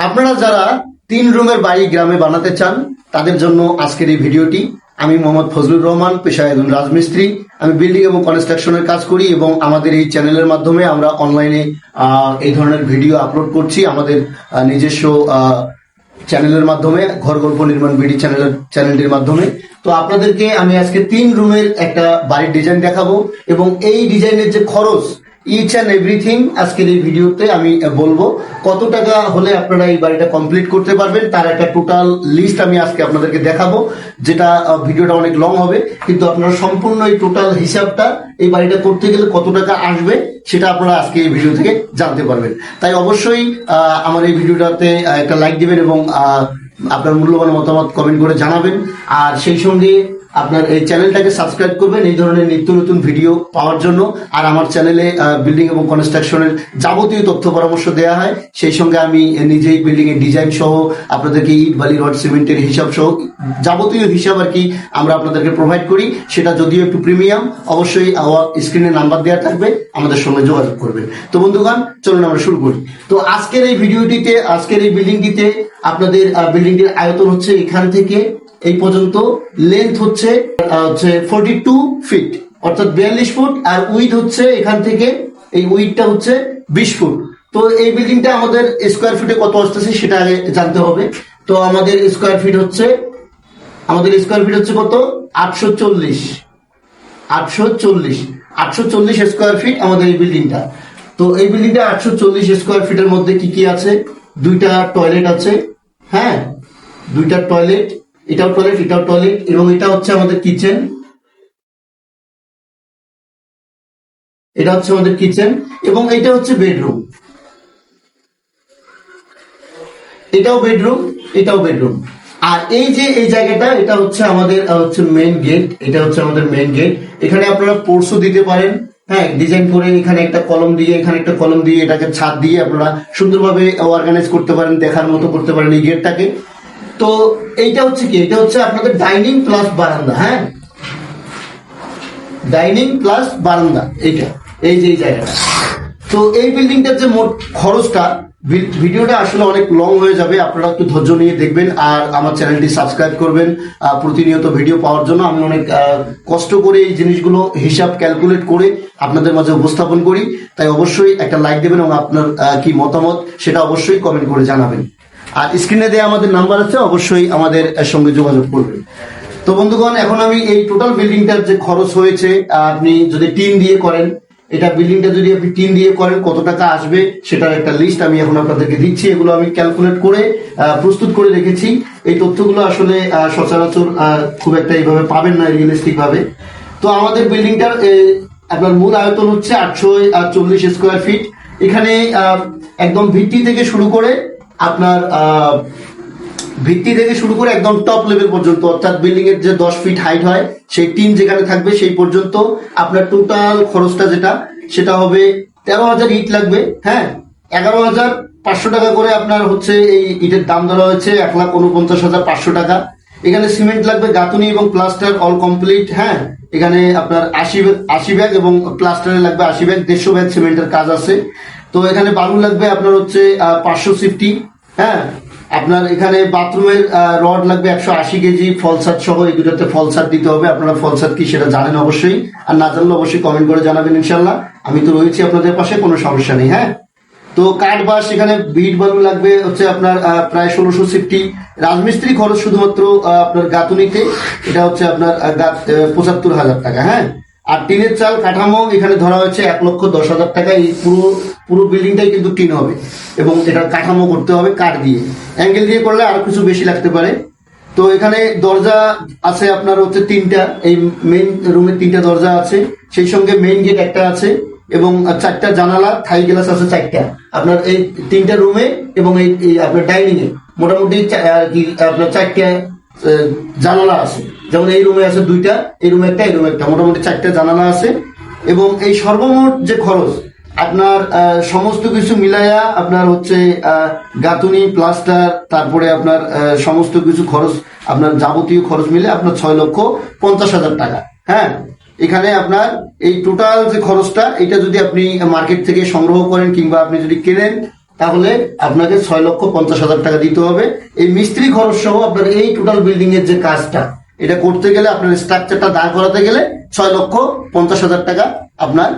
আপনারা যারা 3 রুমের বাড়ি গ্রামে বানাতে চান তাদের জন্য আজকের এই ভিডিওটি। আমি মোহাম্মদ ফজলুর রহমান, পেশায় একজন রাজমিস্ত্রি। আমি বিল্ডিং এবং কনস্ট্রাকশনের কাজ করি এবং আমাদের এই চ্যানেলের মাধ্যমে আমরা অনলাইনে এই ধরনের ভিডিও আপলোড করছি আমাদের নিজস্ব চ্যানেলের মাধ্যমে, ঘর গল্প নির্মাণ বিডি চ্যানেলটির মাধ্যমে। তো আপনাদেরকে আমি আজকে 3 রুমের একটা বাড়ির ডিজাইন দেখাবো এবং এই ডিজাইনের যে খরচ, ইচ অ্যান্ড এভরিথিং আজকের এই ভিডিওতে আমি বলবো। কত টাকা হলে আপনারা এই বাড়িটা কমপ্লিট করতে পারবেন তার একটা টোটাল লিস্ট আমি আজকে আপনাদেরকে দেখাবো, যেটা ভিডিওটা অনেক লং হবে, কিন্তু আপনারা সম্পূর্ণ এই টোটাল হিসাবটা এই বাড়িটা করতে গেলে কত টাকা আসবে সেটা আপনারা আজকে এই ভিডিও থেকে জানতে পারবেন। তাই অবশ্যই আমার এই ভিডিওটাতে একটা লাইক দিবেন এবং আপনার মূল্যবান মতামত কমেন্ট করে জানাবেন। আর সেই সঙ্গে আপনার এই চ্যানেলটাকে সাবস্ক্রাইব করবেন এই ধরনের নিত্য নতুন ভিডিও পাওয়ার জন্য। আর আমার চ্যানেলে বিল্ডিং এবং কনস্ট্রাকশনের যাবতীয় তথ্য পরামর্শ দেওয়া হয়। সেই সঙ্গে আমি নিজেই বিল্ডিং এর ডিজাইন সহ আপনাদেরকে ইট, বালি, রড, সিমেন্টের হিসাব সহ যাবতীয় হিসাব আর কি আমরা আপনাদেরকে প্রোভাইড করি। সেটা যদিও একটু প্রিমিয়াম। অবশ্যই স্ক্রিনে নাম্বার দেওয়া থাকবে, আমাদের সঙ্গে যোগাযোগ করবেন। তো বন্ধুগণ, চলুন আমরা শুরু করি। তো আজকের এই ভিডিওটিতে, আজকের এই বিল্ডিংটিতে আপনাদের বিল্ডিংটির আয়তন হচ্ছে এখান থেকে এই পর্যন্ত, লেন্থ হচ্ছে 42 ফিট অর্থাৎ 42 ফুট, আর উইড হচ্ছে এখান থেকে এই উইডটা হচ্ছে 20 ফুট। তো এই বিল্ডিংটা আমাদের স্কোয়ার ফিটে কত আসতেছে সেটা আগে জানতে হবে। তো আমাদের স্কোয়ার ফিট হচ্ছে কত? 840 স্কোয়ার ফিট আমাদের এই বিল্ডিংটা। তো এই বিল্ডিংটা 840 স্কোয়ার ফিটের মধ্যে কি কি আছে? 2টা টয়লেট আছে, হ্যাঁ, 2টা টয়লেট, এটাও টয়লেট, এটাও টয়লেট, এবং এটা হচ্ছে আমাদের কিচেন, এটা হচ্ছে আমাদের কিচেন, এবং এটা হচ্ছে বেডরুম, এটাও বেডরুম, এটাও বেডরুম। আর এই যে এই জায়গাটা, এটা হচ্ছে আমাদের মেইন গেট, এটা হচ্ছে আমাদের মেইন গেট। এখানে আপনারা পোর্সও দিতে পারেন, হ্যাঁ, ডিজাইন করে এখানে একটা কলম দিয়ে, এখানে একটা কলম দিয়ে, এটাকে ছাদ দিয়ে আপনারা সুন্দরভাবে অর্গানাইজ করতে পারেন, দেখার মতো করতে পারেন এই গেটটাকে। তো এইটা হচ্ছে কি? এটা হচ্ছে আপনাদের ডাইনিং প্লাস বারান্দা, হ্যাঁ, ডাইনিং প্লাস বারান্দা, এইটা, এই যে এই জায়গাটা। তো এই বিল্ডিংটার যে মোট খরচটা, ভিডিওটা আসলে অনেক লং হয়ে যাবে, আপনারা একটু ধৈর্য নিয়ে দেখবেন আর আমার চ্যানেলটি সাবস্ক্রাইব করবেন প্রতিনিয়ত ভিডিও পাওয়ার জন্য। আমি অনেক কষ্ট করে এই জিনিসগুলো হিসাব ক্যালকুলেট করে আপনাদের মাঝে উপস্থাপন করি। তাই অবশ্যই একটা লাইক দেবেন এবং আপনার কি মতামত সেটা অবশ্যই কমেন্ট করে জানাবেন। আর স্ক্রিনে দেওয়া আমাদের নাম্বার আছে, অবশ্যই আমাদের সঙ্গে যোগাযোগ করবেন। তো বন্ধুগণ, এখন আমি এই টোটাল বিল্ডিংটার যে খরচ হয়েছে, আপনি যদি টিন দিয়ে করেন, এটা বিল্ডিংটা যদি আপনি টিন দিয়ে করেন কত টাকা আসবে সেটার একটা লিস্ট আমি এখন আপনাদেরকে দিচ্ছি। এগুলো আমি ক্যালকুলেট করে প্রস্তুত করে রেখেছি। এই তথ্যগুলো আসলে সচরাচর খুব একটা এইভাবে পাবেন না রিয়েলিস্টিক ভাবে। তো আমাদের বিল্ডিংটার আপনার মূল আয়তন হচ্ছে 840 স্কোয়ার ফিট। এখানে একদম ভিত্তি থেকে শুরু করে আপনার একদম টপ লেভেল পর্যন্ত, অর্থাৎ বিল্ডিং এর যে 10 ফিট হাইট হয় সেই টিন যেখানে থাকবে সেই পর্যন্ত আপনার টোটাল খরচটা যেটা, সেটা হবে 13,000 ইট লাগবে, হ্যাঁ, 11,500 টাকা করে আপনার হচ্ছে এই ইটের দাম ধরা হয়েছে, 1,49,500 টাকা। এখানে সিমেন্ট লাগবে, গাঁথুনি এবং প্লাস্টার অল কমপ্লিট, হ্যাঁ, এখানে আপনার 80 ব্যাগ এবং প্লাস্টারে লাগবে 80 ব্যাগ, 150 ব্যাগ সিমেন্টের কাজ আছে। তো এখানে বালু লাগবে আপনার হচ্ছে 550, হ্যাঁ, আপনার এখানে বাথরুমের রড লাগবে 180 কেজি, ফলসাদ সহ, এই দুটাতে ফলসাদ দিতে হবে। আপনারা ফলসাদ কি সেটা জানেন অবশ্যই, আর না জানলে অবশ্যই কমেন্ট করে জানাবেন, ইনশাল্লাহ আমি তো রয়েছি আপনাদের পাশে, কোনো সমস্যা নেই, হ্যাঁ। তো কাঠ বাঁশ, এখানে বিট বালু লাগবে হচ্ছে আপনার প্রায় 1650। রাজমিস্ত্রি খরচ শুধুমাত্র আপনার গাঁথুনিতে, এটা হচ্ছে আপনার 75,000 টাকা, হ্যাঁ। আর টিনের চাল কাঠামো এখানে ধরা হয়েছে 1,10,000 টাকা। এই পুরো বিল্ডিংটাই কিন্তু টিন হবে এবং এটা কাঠামো করতে হবে কাঠ দিয়ে, অ্যাঙ্গেল দিয়ে করলে আরো কিছু বেশি লাগতে পারে। তো এখানে দরজা আছে আপনার হচ্ছে 3টা, এই মেইন রুমে 3টা দরজা আছে, সেই সঙ্গে মেইন গেট একটা আছে এবং 4টা জানালা, থাই গ্লাস আছে 4টা আপনার এই 3টা রুমে, এবং এই আপনার ডাইনিং এ মোটামুটি আপনার 4টা জানালা আছে। যেমন এই রুমে আছে 2টা, এই রুমে একটা, এই রুমে একটা, মোটামুটি 4টা জানালা আছে। এবং এই সর্বমোট যে খরচ আপনার সমস্ত কিছু মিলাইয়া আপনার হচ্ছে গাঁথুনি, প্লাস্টার, তারপরে আপনার সমস্ত কিছু খরচ, আপনার যাবতীয় খরচ মিলে আপনার 6,50,000 টাকা, হ্যাঁ। এখানে আপনার এই টোটাল যে খরচটা, এটা যদি আপনি মার্কেট থেকে সংগ্রহ করেন কিংবা আপনি যদি কেনেন তাহলে আপনাকে 6,50,000 টাকা দিতে হবে। এই মিস্ত্রি খরচ সহ আপনার এই টোটাল বিল্ডিং এর যে কাজটা, এটা করতে গেলে আপনার স্ট্রাকচারটা দাঁড় করাতে গেলে 6,50,000 টাকা আপনার